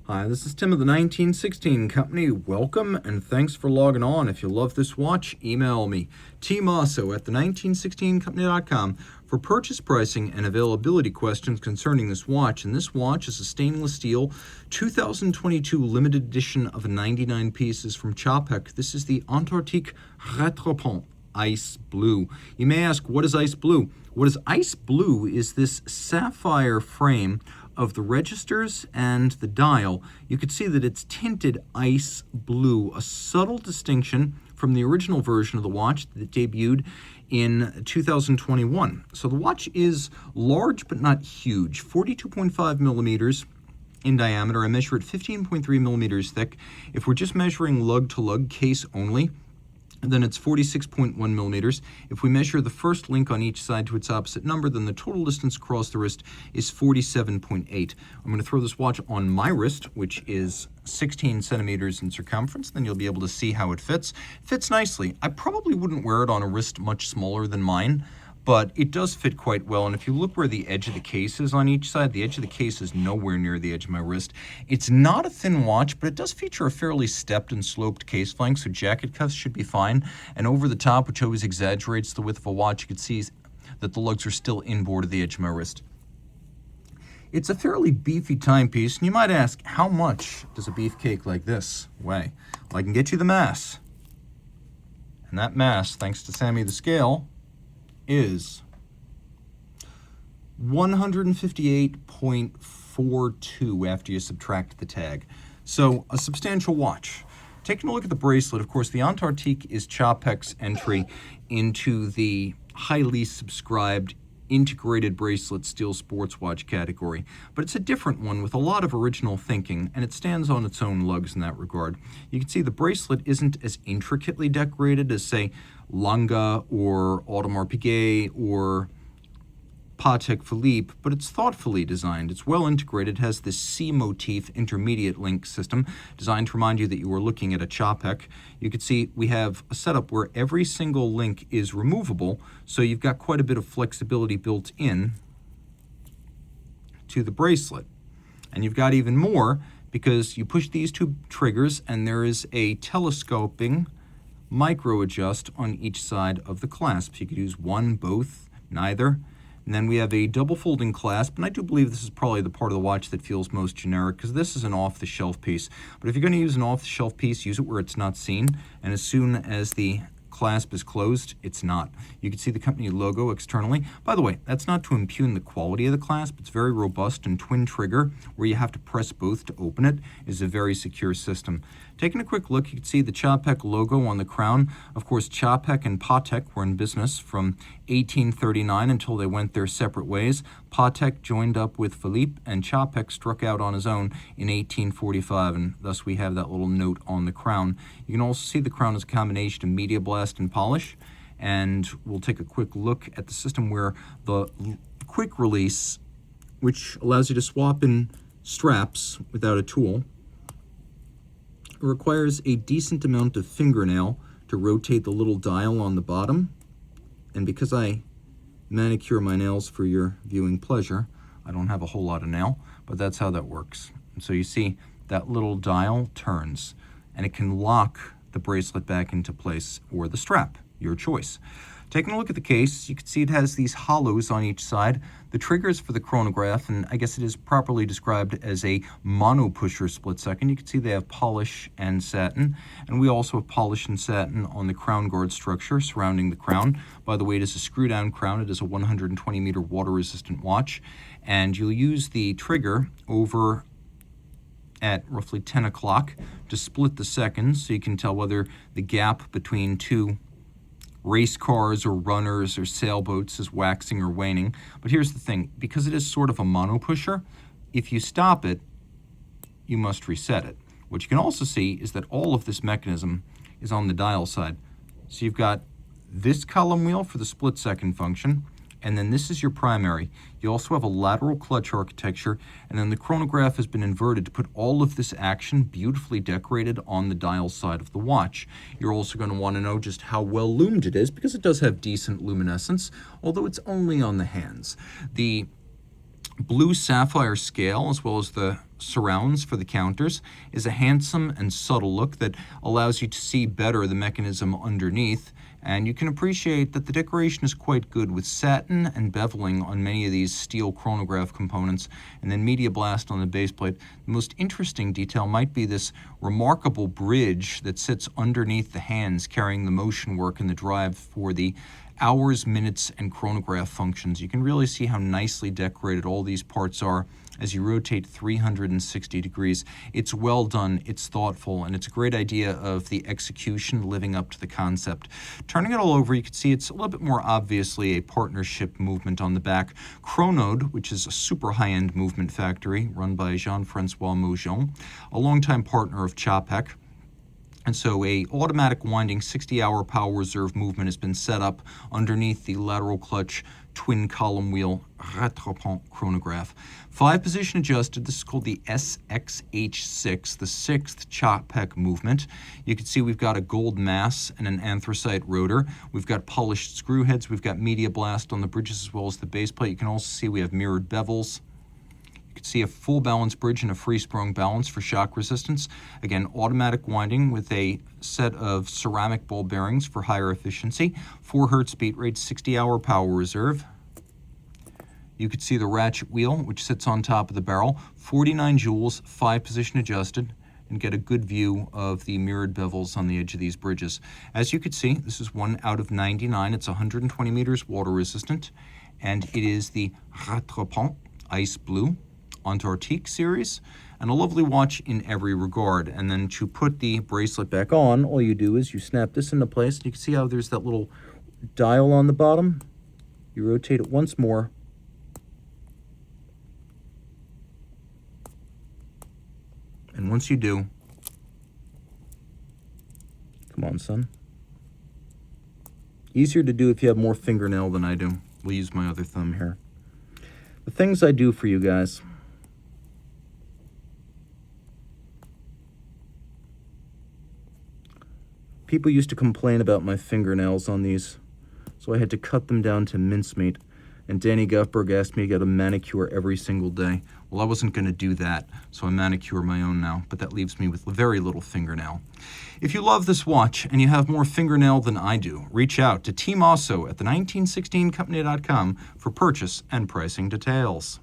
Hi, this is Tim of the 1916 Company. Welcome and thanks for logging on. If you love this watch, email me, Team Mosso at the1916company.com for purchase pricing and availability questions concerning this watch. And this watch is a stainless steel 2022 limited edition of 99 pieces from Czapek. This is the Antarctique Rattrapante Ice Blue. You may ask, what is ice blue? What is ice blue is this sapphire frame of the registers and the dial. You could see that it's tinted ice blue, a subtle distinction from the original version of the watch that debuted in 2021. So the watch is large but not huge, 42.5 millimeters in diameter. I measure it 15.3 millimeters thick. If we're just measuring lug-to-lug case only, then it's 46.1 millimeters. If we measure the first link on each side to its opposite number, then the total distance across the wrist is 47.8. I'm going to throw this watch on my wrist, which is 16 centimeters in circumference. Then you'll be able to see how it fits. It fits nicely. I probably wouldn't wear it on a wrist much smaller than mine, but it does fit quite well. And if you look where the edge of the case is on each side, the edge of the case is nowhere near the edge of my wrist. It's not a thin watch, but it does feature a fairly stepped and sloped case flank, so jacket cuffs should be fine. And over the top, which always exaggerates the width of a watch, you can see that the lugs are still inboard of the edge of my wrist. It's a fairly beefy timepiece, and you might ask, how much does a beefcake like this weigh? Well, I can get you the mass. And that mass, thanks to Sammy the Scale, is 158.42 after you subtract the tag. So a substantial watch. Taking a look at the bracelet, of course, the Antarctique is Czapek's entry into the highly subscribed integrated bracelet steel sports watch category, but it's a different one with a lot of original thinking, and it stands on its own lugs in that regard. You can see the bracelet isn't as intricately decorated as, say, Lange or Audemars Piguet or Patek Philippe, but it's thoughtfully designed. It's well integrated, has this C motif intermediate link system designed to remind you that you are looking at a Czapek. You can see we have a setup where every single link is removable, so you've got quite a bit of flexibility built in to the bracelet. And you've got even more because you push these two triggers and there is a telescoping micro adjust on each side of the clasp. You could use one, both, neither. And then we have a double folding clasp, and I do believe this is probably the part of the watch that feels most generic because this is an off-the-shelf piece. But if you're going to use an off-the-shelf piece, use it where it's not seen, and as soon as the clasp is closed, it's not. You can see the company logo externally. By the way, that's not to impugn the quality of the clasp. It's very robust, and twin trigger, where you have to press both to open it, is a very secure system. Taking a quick look, you can see the Czapek logo on the crown. Of course, Czapek and Patek were in business from 1839 until they went their separate ways. Patek joined up with Philippe, and Czapek struck out on his own in 1845, and thus we have that little note on the crown. You can also see the crown is a combination of media blast and polish, and we'll take a quick look at the system where the quick release, which allows you to swap in straps without a tool, requires a decent amount of fingernail to rotate the little dial on the bottom. And because I manicure my nails for your viewing pleasure, I don't have a whole lot of nail, but that's how that works. And so you see that little dial turns, and it can lock the bracelet back into place or the strap, your choice. Taking a look at the case, you can see it has these hollows on each side. The triggers for the chronograph, and I guess it is properly described as a mono-pusher split second. You can see they have polish and satin, and we also have polish and satin on the crown guard structure surrounding the crown. By the way, it is a screw-down crown. It is a 120-meter water-resistant watch, and you'll use the trigger over at roughly 10 o'clock to split the seconds so you can tell whether the gap between two race cars or runners or sailboats is waxing or waning. But here's the thing, because it is sort of a mono pusher, if you stop it, you must reset it. What you can also see is that all of this mechanism is on the dial side. So you've got this column wheel for the split second function, and then this is your primary. You also have a lateral clutch architecture, and then the chronograph has been inverted to put all of this action beautifully decorated on the dial side of the watch. You're also going to want to know just how well loomed it is, because it does have decent luminescence, although it's only on the hands. The Blue sapphire scale, as well as the surrounds for the counters, is a handsome and subtle look that allows you to see better the mechanism underneath. And you can appreciate that the decoration is quite good with satin and beveling on many of these steel chronograph components, and then media blast on the base plate. The most interesting detail might be this remarkable bridge that sits underneath the hands, carrying the motion work and the drive for the hours, minutes, and chronograph functions. You can really see how nicely decorated all these parts are as you rotate 360 degrees. It's well done, it's thoughtful, and it's a great idea of the execution living up to the concept. Turning it all over, you can see it's a little bit more obviously a partnership movement on the back. Chronode, which is a super high-end movement factory run by Jean-Francois Maujon, a longtime partner of Czapek. And so a automatic winding 60-hour power reserve movement has been set up underneath the lateral clutch twin column wheel Rattrapante chronograph. 5-position adjusted. This is called the SXH6, the 6th Czapek movement. You can see we've got a gold mass and an anthracite rotor. We've got polished screw heads. We've got media blast on the bridges as well as the base plate. You can also see we have mirrored bevels. You can see a full balance bridge and a free-sprung balance for shock resistance. Again, automatic winding with a set of ceramic ball bearings for higher efficiency. 4 Hertz beat rate, 60-hour power reserve. You can see the ratchet wheel, which sits on top of the barrel. 49 joules, 5-position adjusted, and get a good view of the mirrored bevels on the edge of these bridges. As you can see, this is 1 out of 99. It's 120 meters water resistant, and it is the Rattrapante Ice Blue Antarctique series, and a lovely watch in every regard. And then to put the bracelet back on, all you do is you snap this into place. You can see how there's that little dial on the bottom. You rotate it once more, and once you do, come on, son. Easier to do if you have more fingernail than I do. We'll use my other thumb here. The things I do for you guys. People used to complain about my fingernails on these, so I had to cut them down to mincemeat. And Danny Guffberg asked me to get a manicure every single day. Well, I wasn't going to do that, so I manicure my own now, but that leaves me with very little fingernail. If you love this watch and you have more fingernail than I do, reach out to Team Mosso at the 1916company.com for purchase and pricing details.